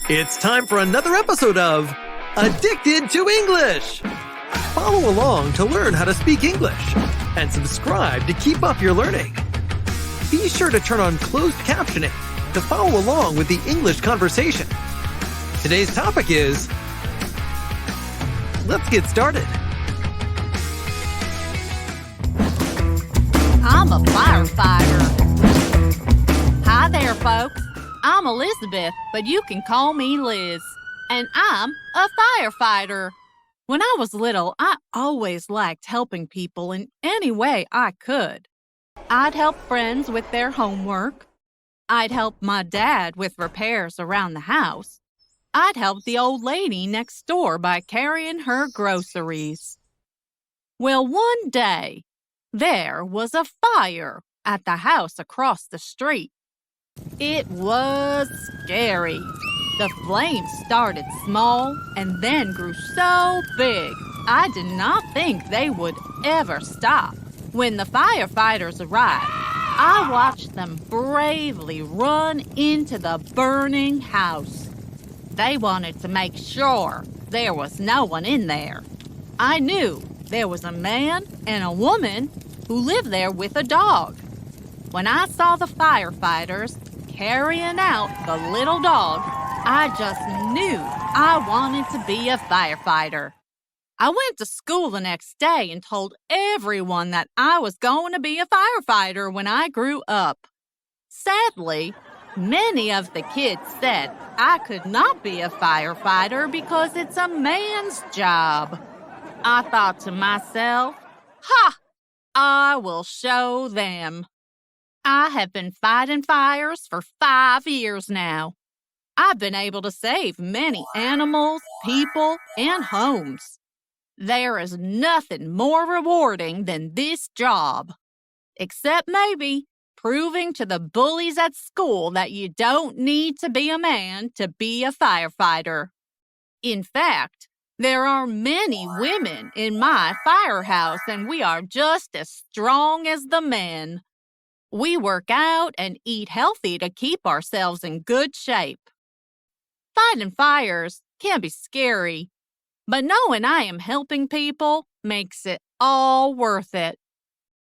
It's time for another episode of Addicted to English. Follow along to learn how to speak English and subscribe to keep up your learning. Be sure to turn on closed captioning to follow along with the English conversation. Today's topic is... Let's get started. I'm a firefighter. Hi there, folks. I'm Elizabeth, but you can call me Liz. And I'm a firefighter. When I was little, I always liked helping people in any way I could. I'd help friends with their homework. I'd help my dad with repairs around the house. I'd help the old lady next door by carrying her groceries. Well, one day, there was a fire at the house across the street. It was scary. The flames started small and then grew so big, I did not think they would ever stop. When the firefighters arrived, I watched them bravely run into the burning house. They wanted to make sure there was no one in there. I knew there was a man and a woman who lived there with a dog. When I saw the firefighters carrying out the little dog, I just knew I wanted to be a firefighter. I went to school the next day and told everyone that I was going to be a firefighter when I grew up. Sadly, many of the kids said I could not be a firefighter because it's a man's job. I thought to myself, I will show them. I have been fighting fires for 5 years now. I've been able to save many animals, people, and homes. There is nothing more rewarding than this job, except maybe proving to the bullies at school that you don't need to be a man to be a firefighter. In fact, there are many women in my firehouse, and we are just as strong as the men. We work out and eat healthy to keep ourselves in good shape. Fighting fires can be scary, but knowing I am helping people makes it all worth it.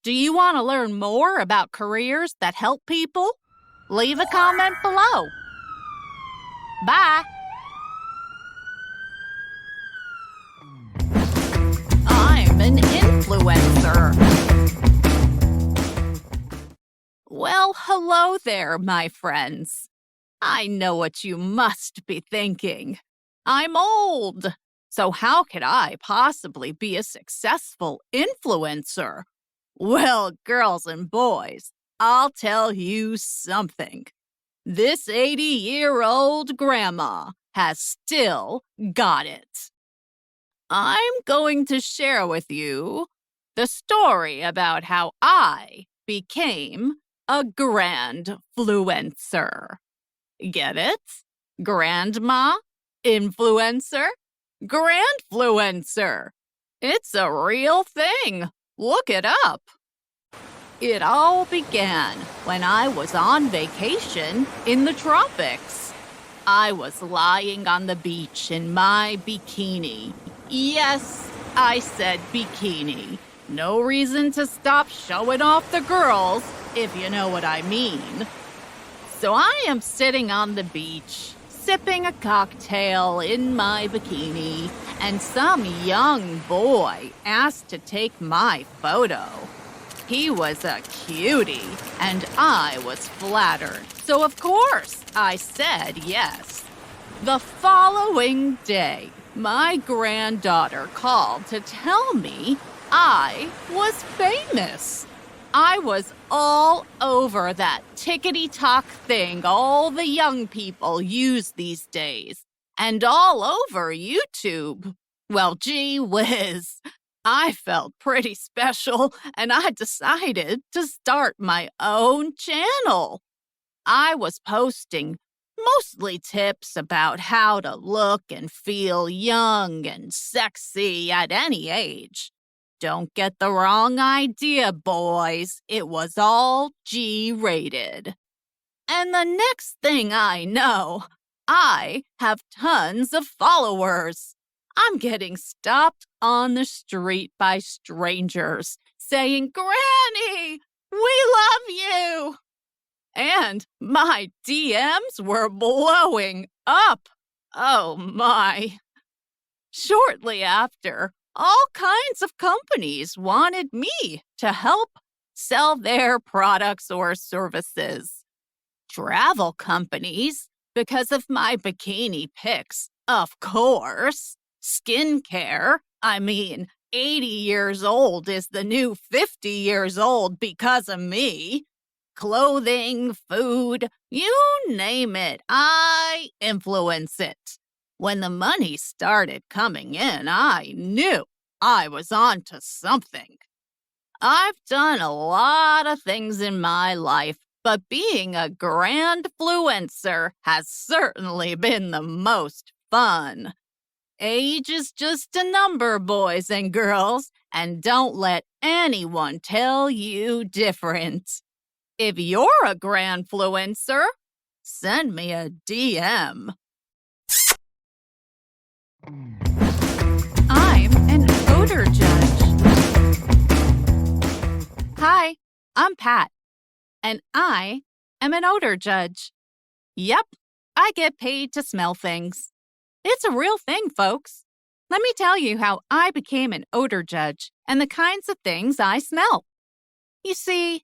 Do you want to learn more about careers that help people? Leave a comment below. Bye. I'm an influencer. Well, hello there, my friends. I know what you must be thinking. I'm old, so how could I possibly be a successful influencer? Well, girls and boys, I'll tell you something. This 80-year-old grandma has still got it. I'm going to share with you the story about how I became a grandfluencer. Get it? Grandma, influencer, grandfluencer. It's a real thing. Look it up. It all began when I was on vacation in the tropics. I was lying on the beach in my bikini. Yes, I said bikini. No reason to stop showing off the girls, if you know what I mean. So I am sitting on the beach, sipping a cocktail in my bikini, and some young boy asked to take my photo. He was a cutie, and I was flattered. So of course, I said yes. The following day, my granddaughter called to tell me I was famous. I was all over that tickety-tock thing all the young people use these days, and all over YouTube. Well, gee whiz, I felt pretty special, and I decided to start my own channel. I was posting mostly tips about how to look and feel young and sexy at any age. Don't get the wrong idea, boys. It was all G-rated. And the next thing I know, I have tons of followers. I'm getting stopped on the street by strangers saying, "Granny, we love you." And my DMs were blowing up. Oh my. Shortly after, all kinds of companies wanted me to help sell their products or services. Travel companies, because of my bikini pics, of course. Skincare, 80 years old is the new 50 years old because of me. Clothing, food, you name it, I influence it. When the money started coming in, I knew I was onto something. I've done a lot of things in my life, but being a grandfluencer has certainly been the most fun. Age is just a number, boys and girls, and don't let anyone tell you different. If you're a grandfluencer, send me a DM. I'm an odor judge. Hi, I'm Pat, and I am an odor judge. Yep, I get paid to smell things. It's a real thing, folks. Let me tell you how I became an odor judge and the kinds of things I smell. You see,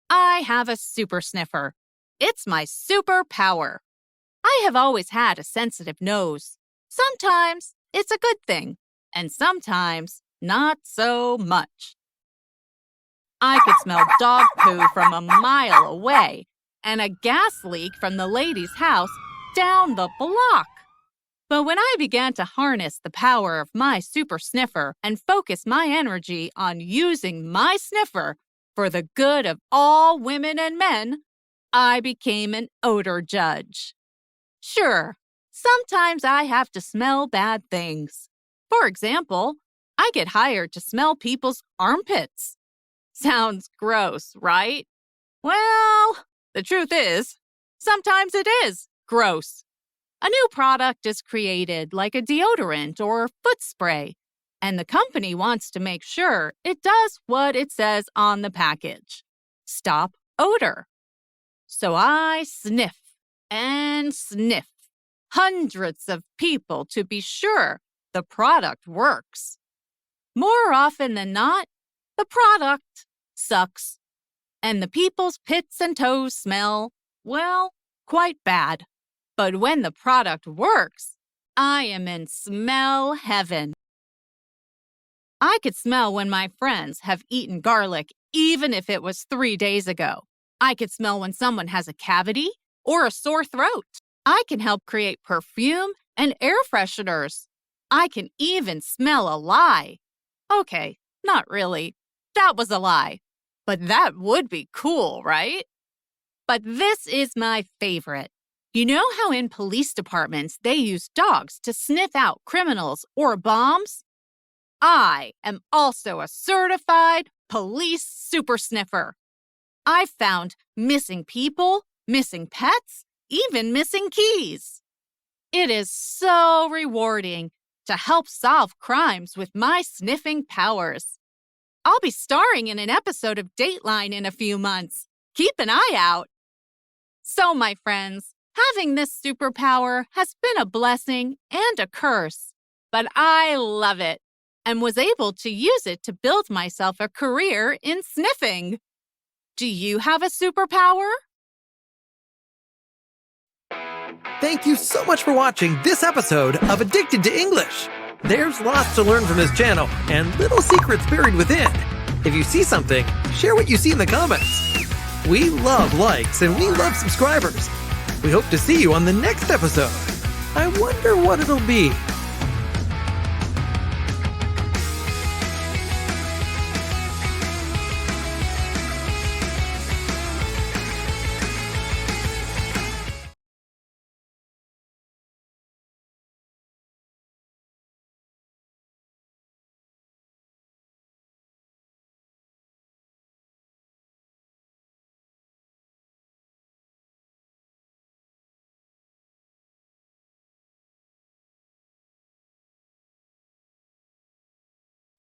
I have a super sniffer. It's my superpower. I have always had a sensitive nose. Sometimes it's a good thing, and sometimes not so much. I could smell dog poo from a mile away and a gas leak from the lady's house down the block. But when I began to harness the power of my super sniffer and focus my energy on using my sniffer for the good of all women and men, I became an odor judge. Sure, sometimes I have to smell bad things. For example, I get hired to smell people's armpits. Sounds gross, right? Well, the truth is, sometimes it is gross. A new product is created, like a deodorant or foot spray, and the company wants to make sure it does what it says on the package. Stop odor. So I sniff and sniff hundreds of people to be sure the product works. More often than not, the product sucks, and the people's pits and toes smell, well, quite bad. But when the product works, I am in smell heaven. I could smell when my friends have eaten garlic, even if it was 3 days ago. I could smell when someone has a cavity or a sore throat. I can help create perfume and air fresheners. I can even smell a lie. Okay, not really. That was a lie. But that would be cool, right? But this is my favorite. You know how in police departments they use dogs to sniff out criminals or bombs? I am also a certified police super sniffer. I've found missing people, missing pets, even missing keys. It is so rewarding to help solve crimes with my sniffing powers. I'll be starring in an episode of Dateline in a few months. Keep an eye out. So, my friends, having this superpower has been a blessing and a curse, but I love it and was able to use it to build myself a career in sniffing. Do you have a superpower? Thank you so much for watching this episode of Addicted to English. There's lots to learn from this channel and little secrets buried within. If you see something, share what you see in the comments. We love likes and we love subscribers. We hope to see you on the next episode. I wonder what it'll be.